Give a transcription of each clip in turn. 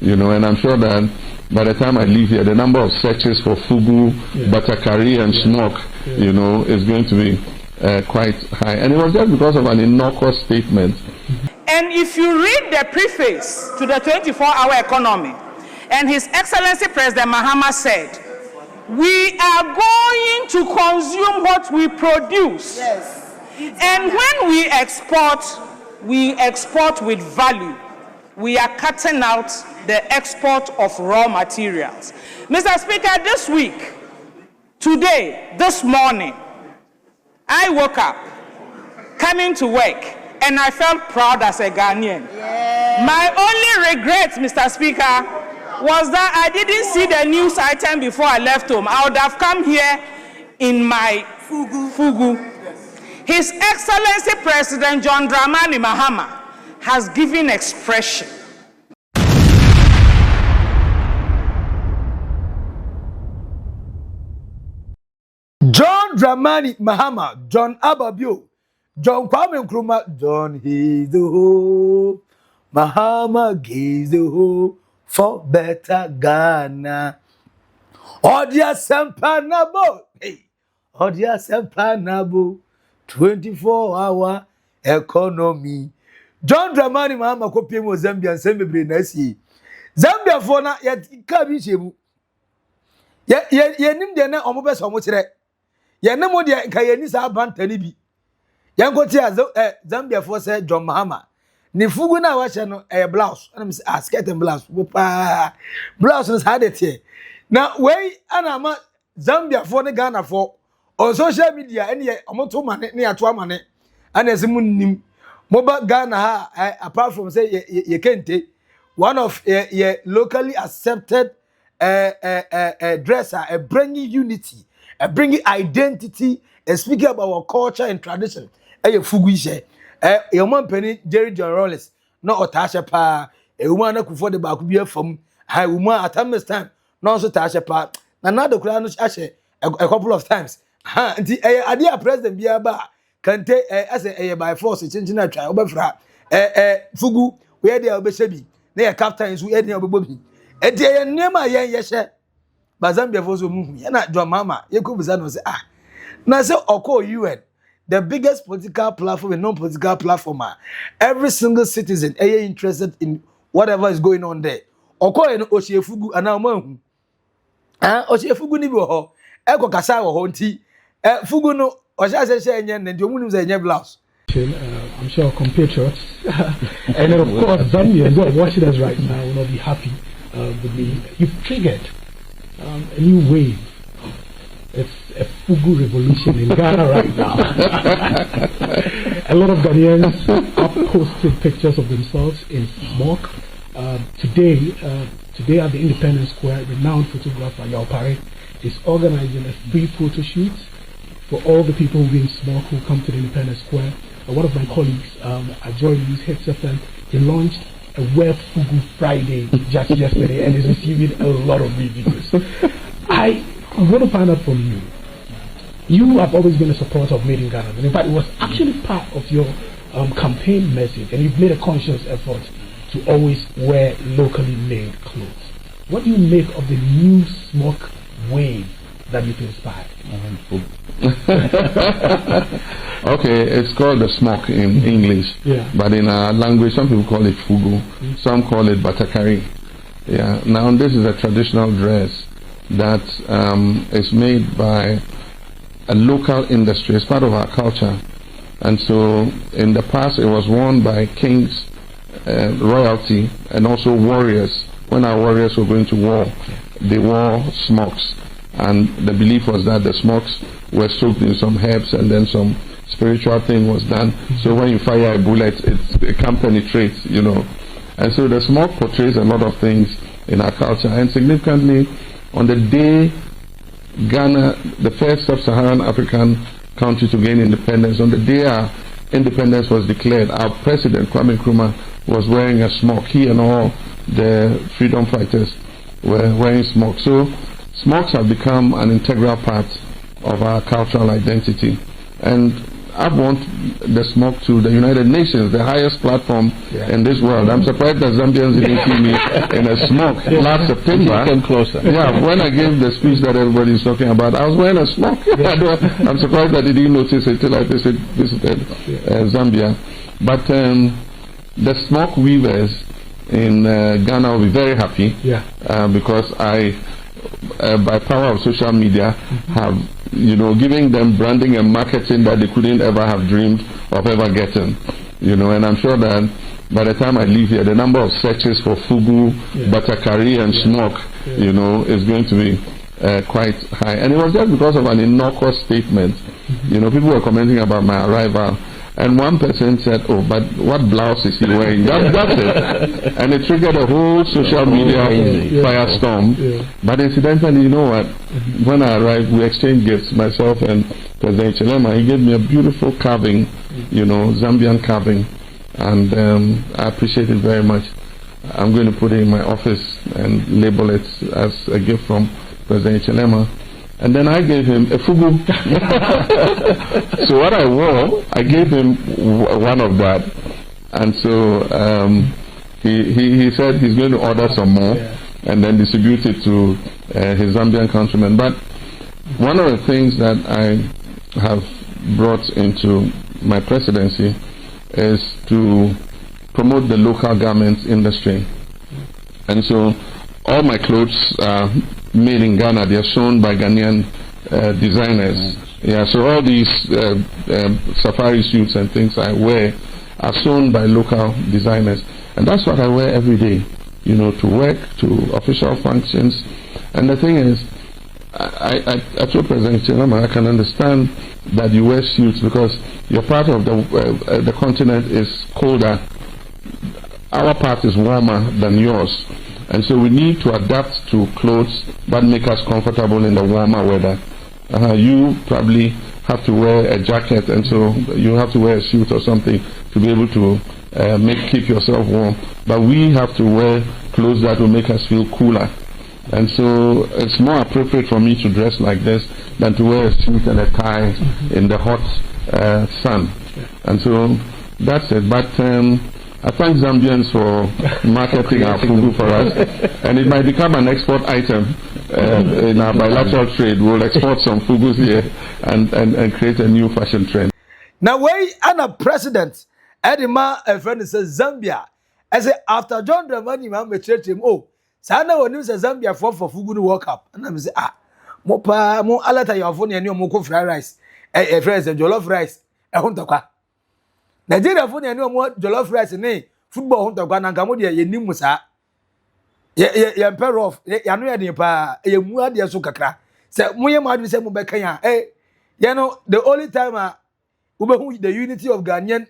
you know, and I'm sure that by the time I leave here, the number of searches for fugu, batakari, and smock, you know, is going to be quite high. And it was just because of an innocuous statement. And if you read the preface to the 24-hour economy, and His Excellency President Mahama said, we are going to consume what we produce. Yes. And when we export with value. We are cutting out the export of raw materials. Mr. Speaker, this week, today, this morning, I woke up coming to work and I felt proud as a Ghanaian. Yeah. My only regret, Mr. Speaker, was that I didn't see the news item before I left home. I would have come here in my fugu. His Excellency President John Dramani Mahama has given expression. John Dramani Mahama, John Ababio, John Kwame Nkrumah, John he's the hope. Mahama gives the hope for better Ghana. Odia Sempanabo, hey, Odia Sempanabo, 24-hour economy. John Dramani Mahama kopie mo Zambia nsembe bre na asi. Zambia for na ya ka bi shemu. Ye nim de na omo be so mo kire. Ye ne mo de ka ye ni sa bantani bi. Yan ko ti Zambia for say John Mahama. Ni fugu na wa hye no blouse. Ana me say skirt and blouse. Blouse is hard it. Na we ana ma Zambia for ne Ghana for on social media ene ye omo to mane ne ato amane. Ana esimu nim Moba Ghana, apart from say ye kente, one of ye locally accepted dresser, bringing unity, bringing identity, speaking about our culture and tradition. Ye fugu she, your man penny Jerry John Rollins, not Otasha pa, a woman who for the back be from high woman at time, not so Tasha pa. Another crown ashe a couple of times. And the idea president be about. Kante as a by force changing na try obefra fugu we dey obeshebi na your captains we dey obobi e dey nema yen yehye bazambia foso mu ya na John Mahama yekobuza no say na say oko UN the biggest political platform and non-political platform every single citizen interested in whatever is going on there oko e no ohiefugu ana mo ahu ohiefugu ni bi ho eko kasa wo ho nti fugu no I'm sure compatriots and of course Zambians who are watching us right now will not be happy with me. You've triggered a new wave. It's a fugu revolution in Ghana right now. A lot of Ghanaians have posted pictures of themselves in smock. Today at the Independence Square, renowned photographer Yaupare is organizing a free photo shoot for all the people who in smock who come to the Independence Square. One of my colleagues, Ajoy News Hits FM, he launched a More FUGU Friday just yesterday and is receiving a lot of reviews. I want to find out from you. You have always been a supporter of Made in Ghana. And in fact, it was actually part of your campaign message, and you've made a conscious effort to always wear locally made clothes. What do you make of the new smock wave that you've inspired? Okay, it's called the smock in English, but in our language some people call it fugu, some call it batakari. Yeah, now this is a traditional dress that is made by a local industry. It's part of our culture, and so in the past it was worn by kings, royalty, and also warriors. When our warriors were going to war, they wore smocks. And the belief was that the smokes were soaked in some herbs and then some spiritual thing was done. So when you fire a bullet, it can penetrate, you know. And so the smoke portrays a lot of things in our culture. And significantly, on the day Ghana, the first sub-Saharan African country to gain independence, on the day our independence was declared, our president, Kwame Nkrumah, was wearing a smock. He and all the freedom fighters were wearing smock. So smocks have become an integral part of our cultural identity, and I want the smock to the United Nations, the highest platform in this world. I'm surprised that Zambians didn't see me in a smock last September. Come closer. Yeah, when I gave the speech that everybody's talking about, I was wearing a smock. I'm surprised that they didn't notice it till I visited Zambia. But the smock weavers in Ghana will be very happy because I, by power of social media, have giving them branding and marketing that they couldn't ever have dreamed of ever getting. And I'm sure that by the time I leave here, the number of searches for fugu, batakari, and smock, is going to be quite high. And it was just because of an innocuous statement. People were commenting about my arrival. And one person said, "Oh, but what blouse is he wearing?" That's it. And it triggered a whole social media firestorm. But incidentally, you know what? When I arrived, we exchanged gifts, myself and President Chilema. He gave me a beautiful carving, Zambian carving. And I appreciate it very much. I'm going to put it in my office and label it as a gift from President Chilema. And then I gave him a fugu. So what I wore, I gave him one of that. And so he said he's going to order some more and then distribute it to his Zambian countrymen. But one of the things that I have brought into my presidency is to promote the local garment industry. And so all my clothes are made in Ghana. They are sewn by Ghanaian designers. Yeah, so all these safari suits and things I wear are sewn by local designers. And that's what I wear every day, to work, to official functions. And the thing is, I told President Chilema, I can understand that you wear suits because your part of the continent is colder. Our part is warmer than yours. And so we need to adapt to clothes that make us comfortable in the warmer weather. You probably have to wear a jacket, and so you have to wear a suit or something to be able to keep yourself warm. But we have to wear clothes that will make us feel cooler. And so it's more appropriate for me to dress like this than to wear a suit and a tie in the hot sun. And so that's it. But I thank Zambians for marketing our fugu for us, and it might become an export item in our bilateral trade. We'll export some fugus here and create a new fashion trend. Now, we are a president. Edima, a friend says Zambia. I say after John Dramani, man, me church him. Oh, Sana when you say Zambia for fugu to walk up, and I'm say mo alata your phone and your moko fried rice. A friend say jollof rice. A hunter. Nigeria phone and more jollof rice ne football hunter kwa nanka de ye nimu sa ye emperor of ya no ye pa ye mu ade so kakra se moye madu se mo be kan ya the only time we be the unity of Ghanaian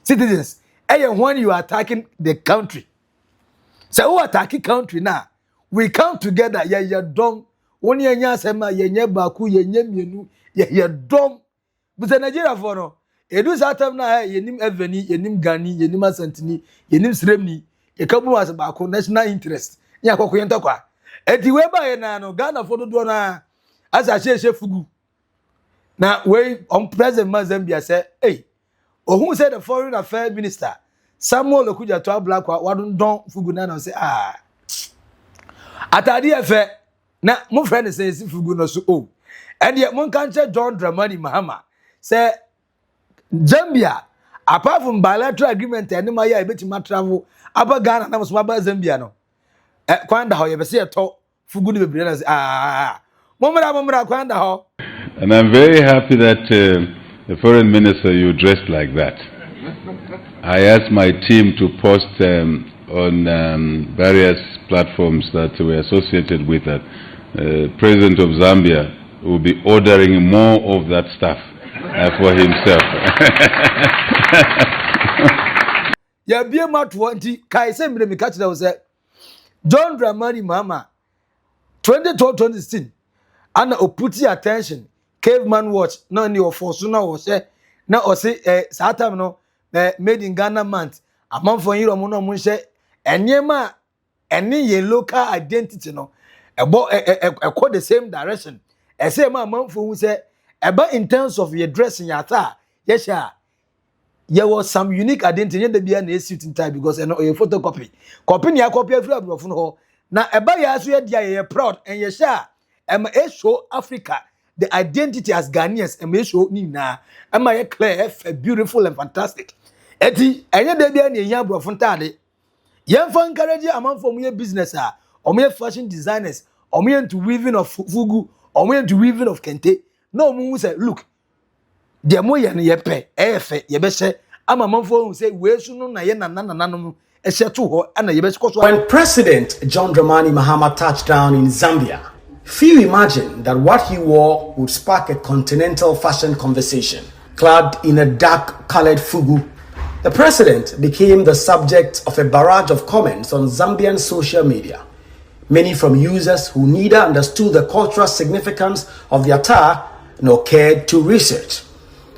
citizens when you are attacking the country. So who attacking country now, we come together ye dom woni anya sema ye nya baku ye nya mienu ye dom. But the Nigeria for no, edu satam na yenim eveni, yenim Gani, yenim Asantini, yenim Sremni, ye kabu as bako national interest. Nya kwako yenta kwa. Eti we ba ye na no Ghana for do na as a she fugu. Na we on President Zambia say, hey, who said the foreign affairs minister Samuel Okudzeto Ablakwa wadon don fugu na say atade efe na mo friend say fugu no so oh. And yet mon kan John Dramani Mahama say Zambia apart from bilateral agreement and my ya betima travel aba Ghana na so aba Zambia no kwanda ho ye be say to fugu ni bebre na say momra kwanda ho. And I'm very happy that the foreign minister you dressed like that. I asked my team to post on various platforms that were associated with that. President of Zambia will be ordering more of that stuff for himself. Yeah, be a mat 20. Kai say me catch that was John Dramani Mahama 2012-2016 and put attention caveman watch no any of force no was na o say satam no made in Ghana month among for Europe no mo hye enyema ene ye local identity no ebo the same direction I say my mom who say about in terms of your dressing your attire, yes, yeah. There was some unique identity that be an suit in time because a photocopy. Copy your copy of your phone. Now, about your you're proud and you share. Am I show Africa the identity as Ghanaians and may show Nina. Am I clear, beautiful and fantastic? Eti, and yet there be any young bro from Tade. Young for encourage among for me business, or me fashion designers, or me into weaving of fugu, or me into weaving of kente. No moon say, look. The moya ne yepe efe yebese ama manfo say we sunu na ye nanananum ehyeto ho ana yebese koso. When President John Dramani Mahama touched down in Zambia, few imagined that what he wore would spark a continental fashion conversation. Clad in a dark-colored fugu, the president became the subject of a barrage of comments on Zambian social media, many from users who neither understood the cultural significance of the attire nor cared to research.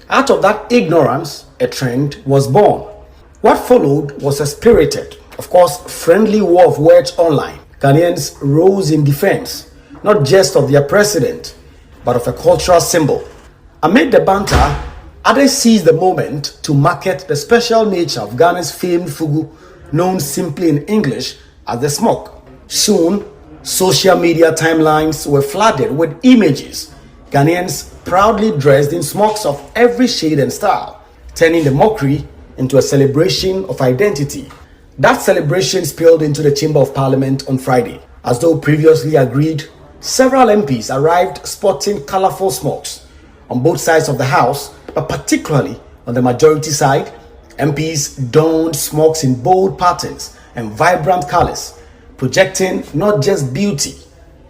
Out of that ignorance, a trend was born. What followed was a spirited, of course, friendly war of words online. Ghanaians rose in defense, not just of their president, but of a cultural symbol. Amid the banter, others seized the moment to market the special nature of Ghana's famed fugu, known simply in English as the smock. Soon, social media timelines were flooded with images. Ghanaians proudly dressed in smocks of every shade and style, turning the mockery into a celebration of identity. That celebration spilled into the Chamber of Parliament on Friday. As though previously agreed, several MPs arrived sporting colourful smocks on both sides of the House, but particularly on the majority side. MPs donned smocks in bold patterns and vibrant colours, projecting not just beauty,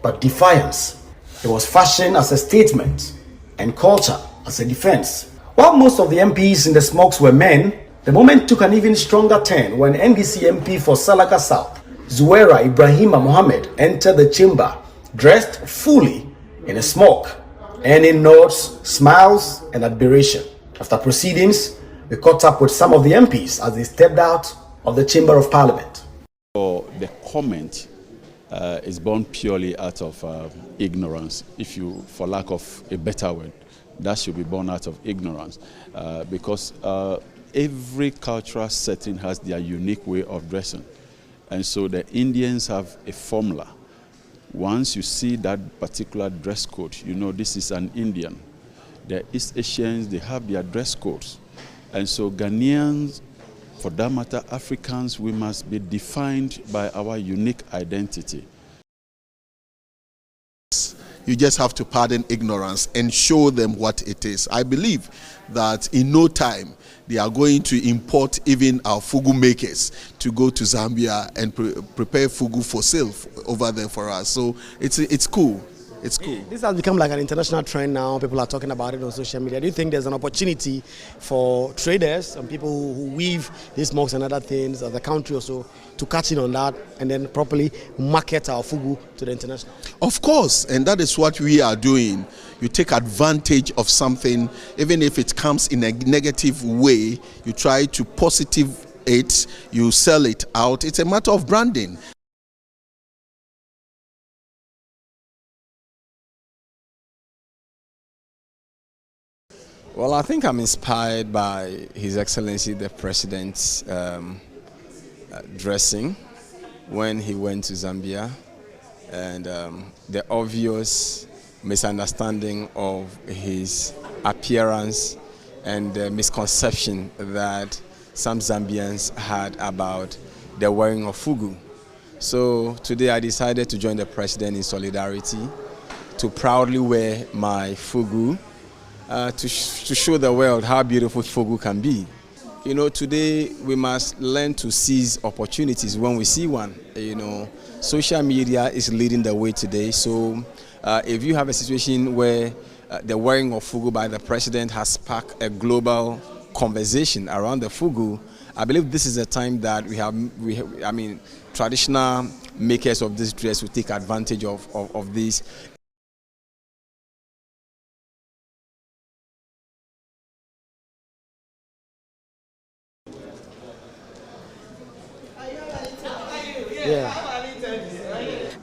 but defiance. It was fashion as a statement and culture as a defense. While most of the MPs in the smocks were men, the moment took an even stronger turn when NDC MP for Salaka South, Zuwaira Ibrahima Mohammed, entered the chamber dressed fully in a smock, earning nods, smiles, and admiration. After proceedings, we caught up with some of the MPs as they stepped out of the Chamber of Parliament. The comment is born purely out of ignorance, for lack of a better word. That should be born out of ignorance, because every cultural setting has their unique way of dressing. And so the Indians have a formula. Once you see that particular dress code, you know this is an Indian. The East Asians, they have their dress codes. And so Ghanaians, for that matter, Africans, we must be defined by our unique identity. You just have to pardon ignorance and show them what it is. I believe that in no time, they are going to import even our fugu makers to go to Zambia and prepare fugu for sale over there for us. So it's cool. It's cool. This has become like an international trend now. People are talking about it on social media. Do you think there's an opportunity for traders and people who weave these smokes and other things of the country also to catch in on that and then properly market our fugu to the international? Of course, and that is what we are doing. You take advantage of something, even if it comes in a negative way, you try to positive it, you sell it out. It's a matter of branding. Well, I think I'm inspired by His Excellency the President's dressing when he went to Zambia, and the obvious misunderstanding of his appearance and the misconception that some Zambians had about the wearing of fugu. So today I decided to join the President in solidarity to proudly wear my fugu, to show the world how beautiful fugu can be. You know, today we must learn to seize opportunities when we see one. You know, social media is leading the way today. So if you have a situation where the wearing of fugu by the President has sparked a global conversation around the fugu, I believe this is a time that I mean, traditional makers of this dress will take advantage of this.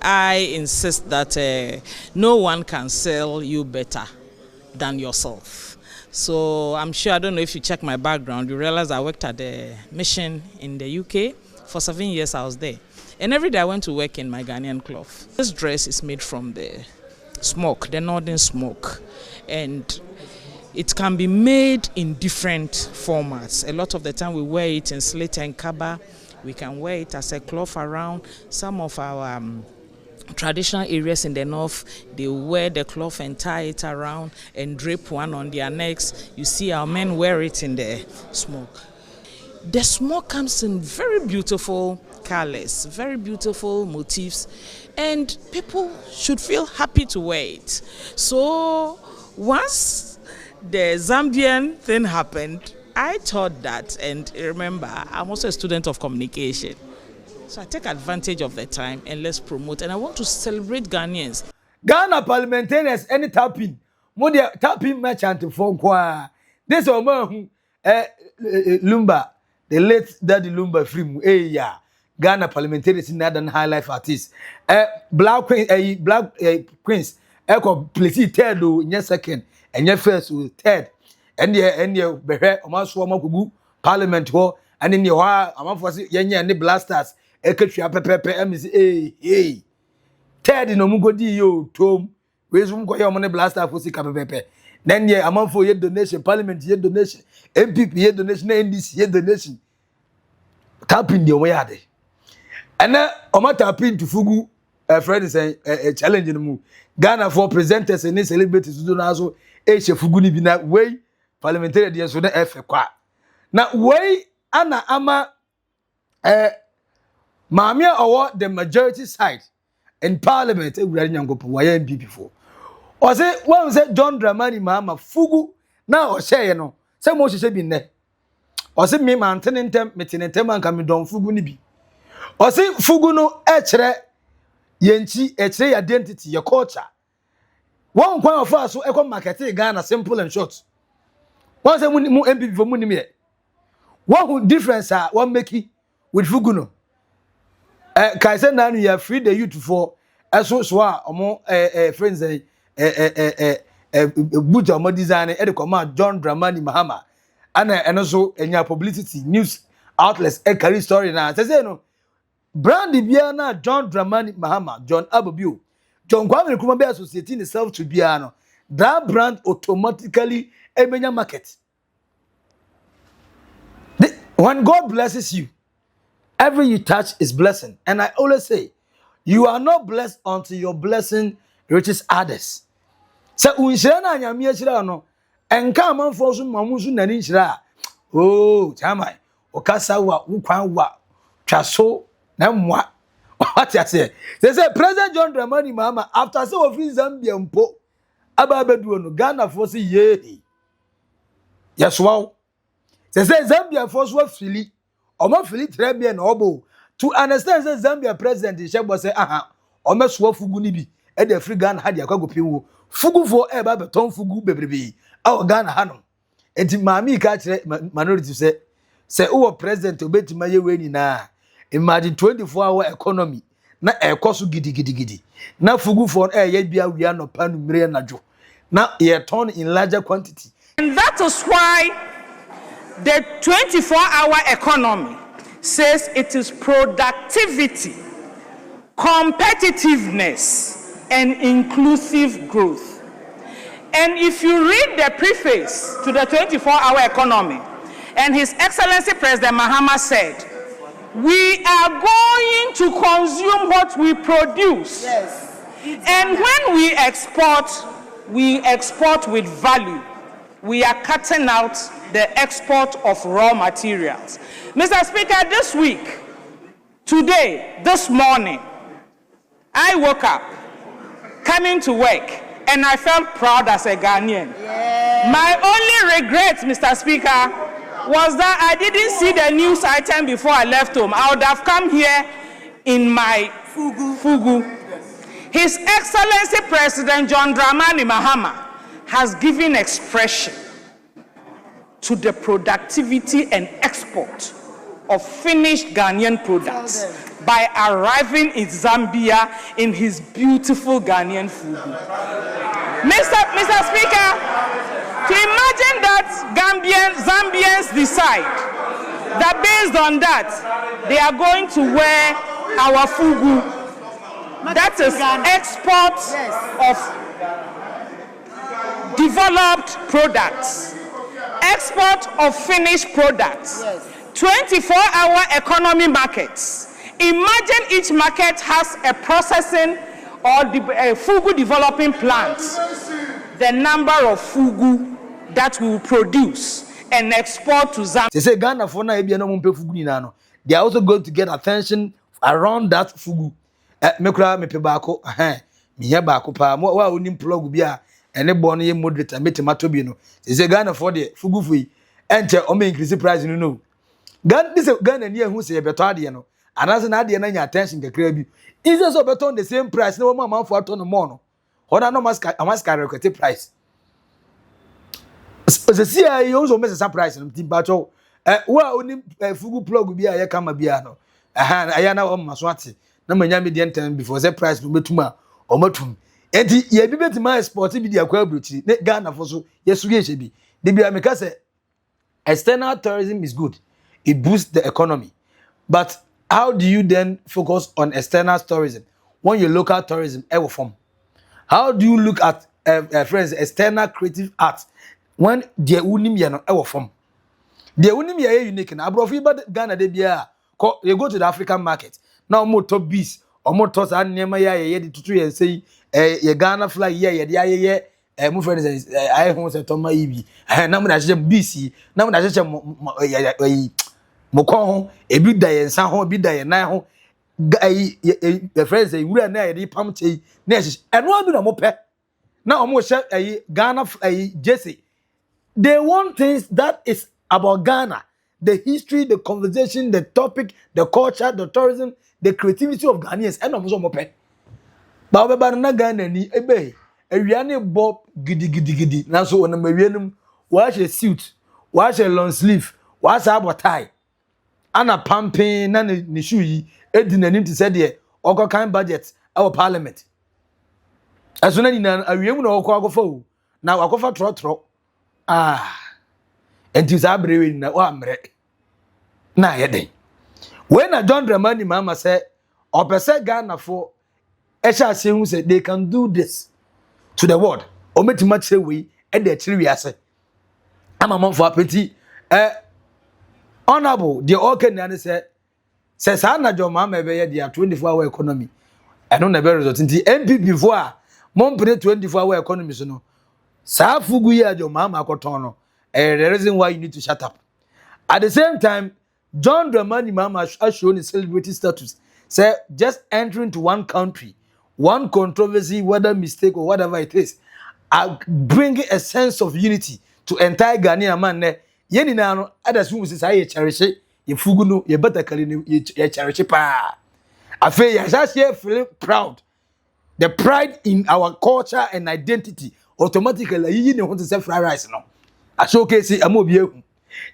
I insist that no one can sell you better than yourself. So I'm sure, I don't know if you check my background, you realize I worked at the mission in the UK. For 7 years I was there. And every day I went to work in my Ghanaian cloth. This dress is made from the smock, the northern smock. And it can be made in different formats. A lot of the time we wear it in slit and kaba. We can wear it as a cloth around. Some of our traditional areas in the north, they wear the cloth and tie it around and drape one on their necks. You see our men wear it in the smock. The smock comes in very beautiful colors, very beautiful motifs, and people should feel happy to wear it. So once the Zambian thing happened, I thought that, and remember, I'm also a student of communication. So I take advantage of the time and let's promote. And I want to celebrate Ghanaians. Ghana parliamentarians, any tapping, Modia tapping merchant for qua. This woman, Lumba, the late Daddy Lumba Frim, yeah. Ghana parliamentarians in Northern High Life artists. Black Queens, Echo, please, third, in second, and your first, third. And your behe almost More FUGU Parliament ho and in your among for yenya and the blasters eketria pepepe MC Ted no mugo di yo tom we zum go your money blaster for sika pepepe then ye among for your donation Parliament ye donation MPP ye donation NDC ye donation tapping the way ade and oma tapping to FUGU friend say challenge no mu Ghana for presenters and celebrities do na so FUGU ni bi na way parliamentary dia so na efe kwa na way ana ama Mahama or the majority side in parliament ewura nyangopo wa MPP for o say one say John Dramani Mahama FUGU na o share no say mo hye bi nne o say me man tenentem metenentem anka me don FUGU ni bi o say FUGU no e kire yenchi e kire identity your culture one kwan of us so e come market Ghana simple and short. One say mu MPP for money me. What difference one make with FUGU no? Kai say now you free the youth for so omo friends buja mo design e dey come John Dramani Mahama and also enya publicity news outlets e carry story na say no brand bia na John Dramani Mahama John Abobio John Kwame Nkrumah be associating itself to bia no that brand automatically a market. When God blesses you, every you touch is blessing. And I always say, you are not blessed until your blessing reaches others. So unshira na nyame ashira no, enka amanfo so mamusu nani shira. Oh, chamai. Okasa wa ukwan wa twaso na mwa. What you say? They say President John Dramani Mahama after say of Zambia mpo aba bedu no Ghana for say ye. Yes, wow. They say Zambia force wa fili. Omo fili trebia na obo. To understand say Zambia President Shebo say aha. Omo so FUGU ni bi. E dey free Ghana had yakwa go pinwo. FUGU for e ba beton FUGU bebrebe. Awo Ghana hanom. Enti maami ka kire minority say who president obetima ye we ni na. Imagine 24-hour economy. Na ekoso gidi. Na FUGU for ye bia wi anopa no mire najo. Na ye turn in larger quantity. And that is why the 24-hour economy says it is productivity, competitiveness, and inclusive growth. And if you read the preface to the 24-hour economy, and His Excellency President Mahama said, we are going to consume what we produce. Yes. And when we export with value. We are cutting out the export of raw materials. Mr. Speaker, this week, today, this morning, I woke up coming to work and I felt proud as a Ghanaian. Yeah. My only regret, Mr. Speaker, was that I didn't see the news item before I left home. I would have come here in my FUGU. His Excellency President John Dramani Mahama has given expression to the productivity and export of finished Ghanaian products by arriving in Zambia in his beautiful Ghanaian fugu. Mr. Speaker, to imagine that Zambians decide that based on that, they are going to wear our fugu. That is export of developed products, export of finished products, 24-hour economy markets. Imagine each market has a processing or a fugu developing plant. The number of fugu that we will produce and export to Zambia. They say Ghana for now, they are also going to get attention around that fugu. Mekura me pebako, me here bako pa. Wa unim plug bia. Ene born ye moderator me tomato bi no. They say Ghana for the fugu free. Enter o me increase price no. Ghana this Ghana near who say beto ade no. Anase na ade na nya attention kakra bi. Is so beto on the same price no man for ato no more no. Hoda no maska record price. Se see I also make a surprise no timbacho. Wa oni fugu plug bi a kama bia no. Aya na o maso ate. Na manya me dey enten before say price no betuma o matum. Enti ye bi betima export bi dia kwa abrochi. Ne Ghana for so yesu ye shebi. De bia me ka say external tourism is good. It boosts the economy. But how do you then focus on external tourism when your local tourism ever form? How do you look at friends external creative art when the unim ya no ever form? The unim ya unique na abrofi ba Ghana de bia you go to the African market. Now more top bees or more toss and nema ya ye tutu and say ye Ghana flag ye my friends I home say Toma Ibi na mo da je BC na mo da je mo kon ho e bi da ye nsa ho bi da ye nan ho the friends say wura na ye pam chei na ye eno bi na mo pe na o mo hye Ghana Jesse. They want things that is about Ghana, the history, the conversation, the topic, the culture, the tourism, the creativity of Ghanaians. And I'm so mope. But we na Ghana ni ebe. Ewiane bob gidi. Na so na mawienum wash a suit, wash a long sleeve, wash a tie. Ana pumping na ni shoe yi edi nanim to say there oko kan budget our parliament. As soon as na awiemu na oko akofa na akofa trotro. And this abrewe na wa mre na yeden when a John Dramani Mahama said opese Ghana for esha se hu say they can do this to the world o metima kire we e de kire wi ase amamon for apeti honorable the Okudzeto say sa na John Mahama be ye dia 24-hour economy eno na be result nti MP before a mon pre 24-hour economy so no sa fugu ya John Mahama akoton no the reason why you need to shut up. At the same time, John Dramani Mahama has shown his celebrity status. Say, just entering to one country, one controversy, whether mistake or whatever it is, bringing a sense of unity to entire Ghanaian man. Yeni na no others who say I cherish ye fugu no ye batakari no ye cherish pa. Afi ya just feel proud. The pride in our culture and identity automatically you want to say fried rice no. I showcase amobi ehu.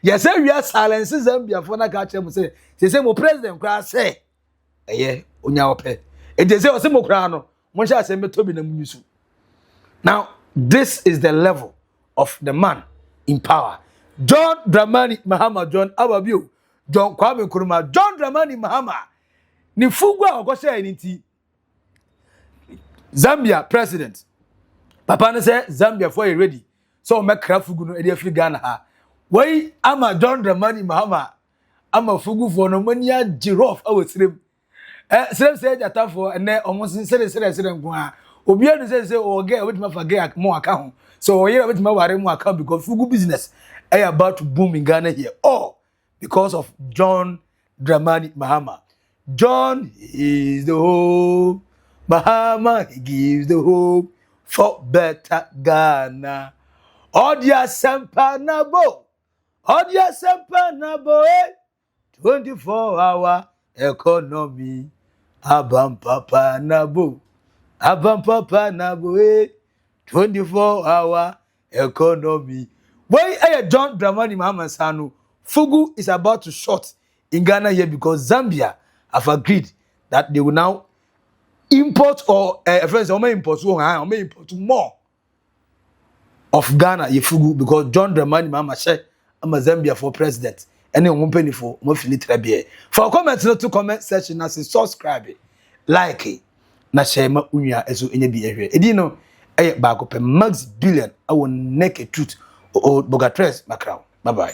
Yes, we are silence Zambia for na ka chem say mo president kra say onya ope. E dey say o say mo kra no mo sha say metobi na munusu. Now, this is the level of the man in power. John Dramani Mahama, John Ababio, John Kwame Nkrumah, John Dramani Mahama. Ni fugu a ogose eniti. Zambia President. Papa ne say Zambia for you ready. So make fugu no e dey fi Ghana ha. Why ama John Dramani Mahama ama fugu for no mania giraffe awesrem. Srem say jata for ene omosin sere nko a. Obi anu say o get wetin ma get mo aka ho. So oye wetin ma ware mo aka because fugu business is about to boom in Ghana here. All because of John Dramani Mahama. John is the hope. Mahama, he gives the hope for better Ghana. Odia sempa nabo. Odia sempa nabo. 24-hour economy. Abam papa nabo. Abam papa nabo. 24-hour economy. Why John Dramani Mahama Sanu? Fugu is about to shut in Ghana here because Zambia have agreed that they will now import or friends import more of Ghana ye fugu because John Dramani Mahama share am Zambia for president and then one penny for more filtre for comments not to comment section as subscribe like it na share ma unya eso enye bi ehwe edi no back up Max Billian I will make a truth Oldboga Makraw. Bye bye.